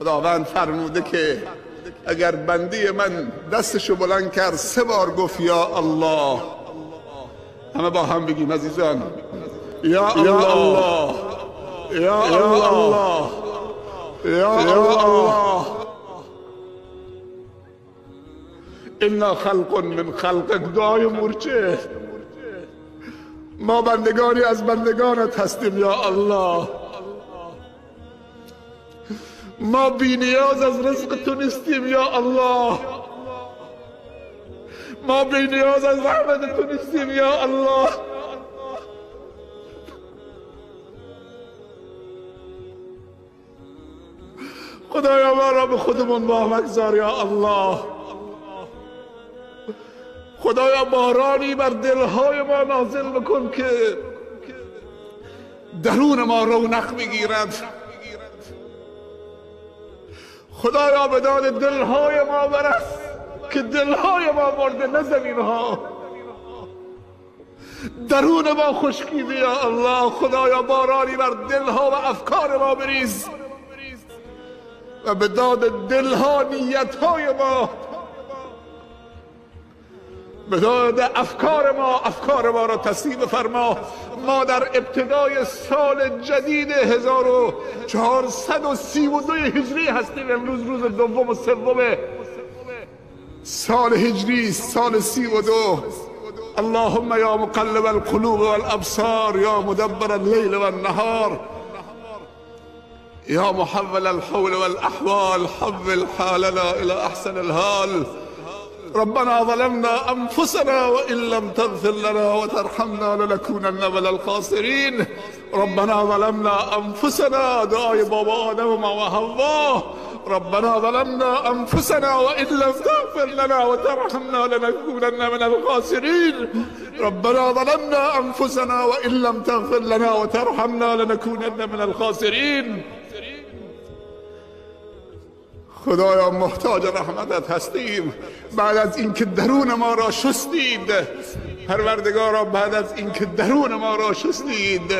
خداوند فرموده که اگر بنده من دستشو بلند کرد 3 بار گفت یا الله، همه با هم بگیم عزیزان، یا الله یا الله یا الله. انا خلق من خلقک. دعای مورچه، ما بندگانی از بندگانت هستیم یا الله. ما بی نیاز از رزق تو نیستیم یا الله. ما بی نیاز از رحمت تو نیستیم یا الله. خدایا ما را به خودمون مگذار یا الله. خدایا بارانی بر دلهای ما نازل بکن که درون ما رونق بگیرد. خدایا به داد دلهای ما برس که دلهای ما مرده، نه زمینها. درون ما خشکیده یا الله. خدایا بارانی بر دلها و افکار ما بریز و به داد دلها نیتهای ما، به داد افکار ما را تصحیح فرما. ما در ابتدای سال جدید 1432 هجری هستیم. امروز روز 2 و 3 سال هجری، سال 32. اللهم یا مقلب القلوب والابصار، یا مدبر اللیل والنهار، یا محول الحول والاحوال، حول حالنا الى احسن الحال. ربنا ظلمنا انفسنا وان لم تغفر لنا وترحمنا لنكونن من الخاسرین. ربنا ظلمنا انفسنا، دعای بابا آدم و ماما حوا. ربنا ظلمنا انفسنا وان لم تغفر لنا وترحمنا لنكونن من الخاسرین. ربنا ظلمنا انفسنا وان لم تغفر لنا وترحمنا لنكونن من الخاسرین. خدایا محتاج رحمتت هستیم. بعد از اینکه درون ما را شستید، پروردگارا، بعد از اینکه درون ما را شستید،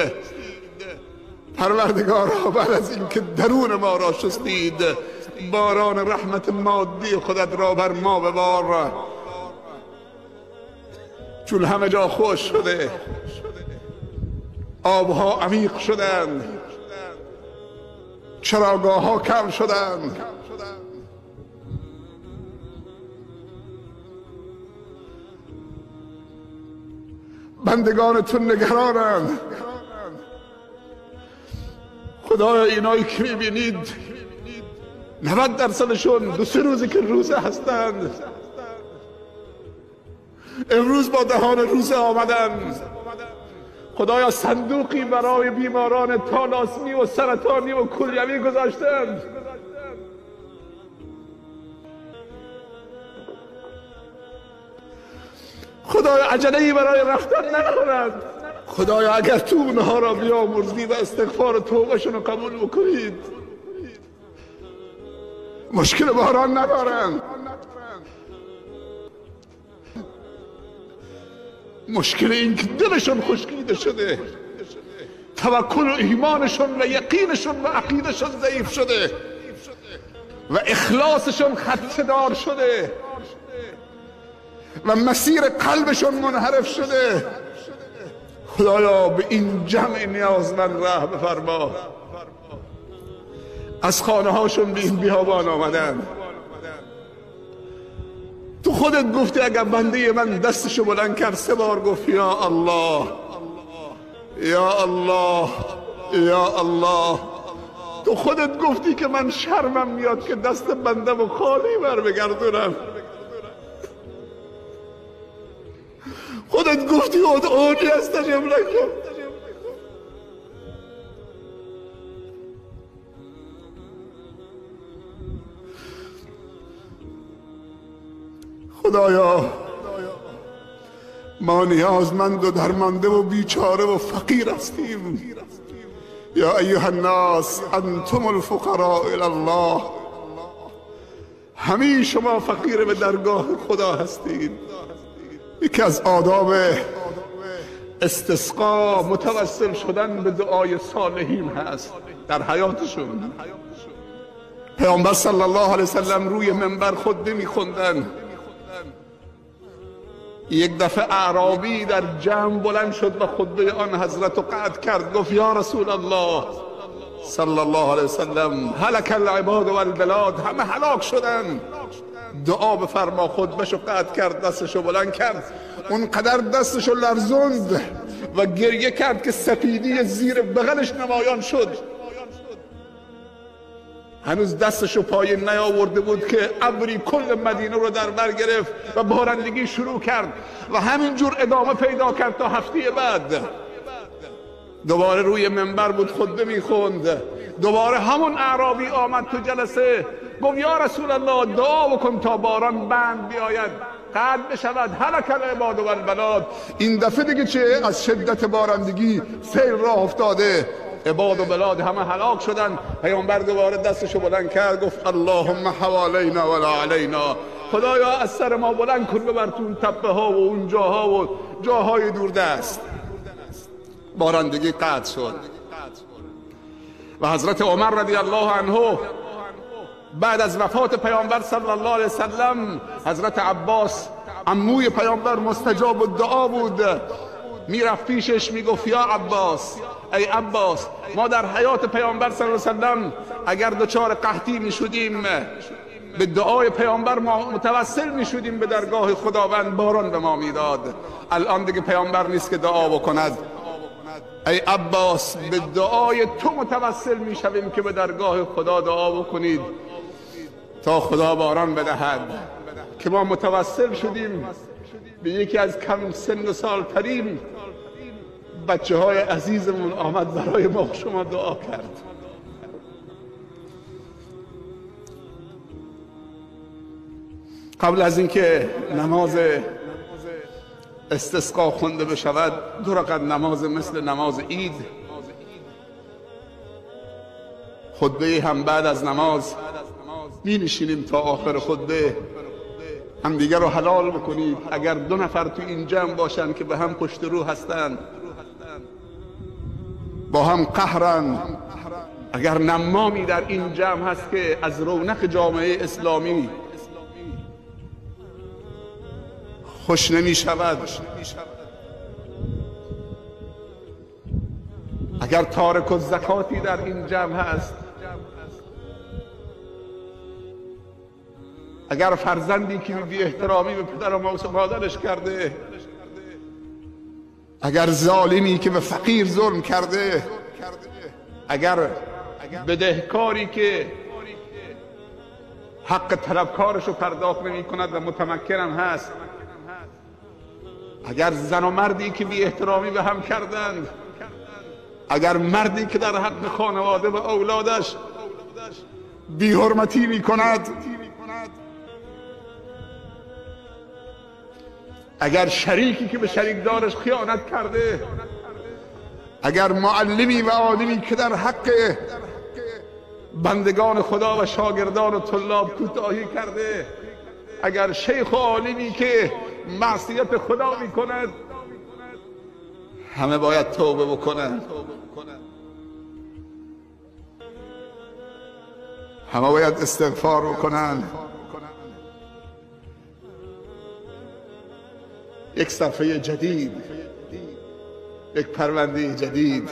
پروردگارا، بعد از اینکه درون ما را شستید، باران رحمت مادی خودت را بر ما ببار. چون همه جا خوش شده، آبها عمیق شدند، چراگاه ها کم شدند، بندگان تو نگرانند. خدایا اینایی که میبینید 90%شون 2-3 روزی که روزه هستند، امروز با دهان روزه آمدن. خدایا صندوقی برای بیماران تالاسمی و سرطانی و کلیوی گذاشتند. خدایا عجله‌ای برای رفتن ندارند. خدایا اگر تو اونها را بیامرزی و استغفار توبهشون رو قبول بکنید، مشکل باران ندارند. مشکل این که دلشون خشکیده شده، توکل و ایمانشون و یقینشون و عقیدشون ضعیف شده و اخلاصشون خدشه‌دار شده و مسیر قلبشون منحرف شده. خدایا به این جمع نیازمند رحم بفرما. از خانه هاشون به این بیابان آمدن. تو خودت گفتی اگر بنده من دستشو بلند کرد 3 بار گفت یا الله یا الله یا الله. تو خودت گفتی که من شرمم میاد که دست بنده و خالی بر بگردونم. خودت گفتی ادعونی استجب لکم. خدایا ما نیازمند و درمانده و بیچاره و فقیر هستیم. یا ایها الناس انتم الفقراء الی الله. همه شما فقیر به درگاه خدا هستید. یکی از آداب استسقا متوسل شدن به دعای صالحین هست در حیاتشون. پیامبر صلی الله علیه وسلم روی منبر خطبه میخوندن. یک دفعه اعرابی در جمع بلند شد و خطبه آن حضرت رو قطع کرد. گفت یا رسول الله صلی الله علیه وسلم هلک العباد و البلاد، همه هلاک شدن، دعا بفرما. خطبهشو قطع کرد، دستشو بلند کرد، اونقدر دستشو لرزوند و گریه کرد که سپیدی زیر بغلش نمایان شد. هنوز دستشو پایین نیاورده بود که ابری کل مدینه رو در بر گرفت و بارندگی شروع کرد و همینجور ادامه پیدا کرد تا هفته بعد. دوباره روی منبر بود خطبه میخوند. دوباره همون اعرابی آمد تو جلسه، گفت یا رسول الله دعا بکن تا باران بند بیاید، قطع بشود، هلک العباد و البلاد. این دفعه دیگه چه؟ از شدت بارندگی سیل راه افتاده، عباد و بلاد همه هلاک شدن. پیامبر دوباره دستشو بلند کرد، گفت اللهم حوالینا ولا علینا، خدایا از سر ما بلند کن ببر تو اون تپه ها و اون جاها و جاهای دوردست. بارندگی قطع شد و حضرت عمر رضی الله عنه بعد از وفات پیامبر صلی الله علیه وسلم، حضرت عباس عموی پیامبر مستجاب الدعا بود، میرفت پیشش میگفت یا عباس، ای عباس، ما در حیات پیامبر صلی الله علیه وسلم اگر دچار قحطی میشدیم به دعای پیامبر ما متوسل میشدیم به درگاه خداوند، باران به ما میداد. الان دیگه پیامبر نیست که دعا بکند. ای عباس، به دعای تو متوسل میشویم که به درگاه خدا دعا بکنید تا خدا باران بدهد. که ما متوسل شدیم به یکی از کم سن و سال ترین بچه های عزیزمون، آمد برای ما شما دعا کرد. قبل از اینکه نماز استسقا خونده بشود، 2 رکعت نماز مثل نماز عید، خطبه هم بعد از نماز می نشینیم تا آخر خطبه هم دیگر رو حلال بکنید. اگر 2 نفر تو این جمع باشن که به هم پشت رو هستن، با هم قهرن، اگر نمامی در این جمع هست که از رونق جامعه اسلامی خوش نمی شود، اگر تارک الزکاتی در این جمع هست، اگر فرزندی که بی احترامی به پدر و مادرش کرده، اگر ظالمی که به فقیر ظلم کرده، اگر بدهکاری که حق طلبکارش رو پرداخت نمی کند و متمکنم هست، اگر زن و مردی که بی احترامی به هم کردند، اگر مردی که در حق خانواده و اولادش بی حرمتی می کند، اگر شریکی که به شریکدارش خیانت کرده، اگر معلمی و عالمی که در حق بندگان خدا و شاگردان و طلاب کوتاهی کرده، اگر شیخ و عالمی که معصیت خدا می کند، همه باید توبه بکنند، همه باید استغفار بکنند. یک صفحه جدید، یک پرونده جدید.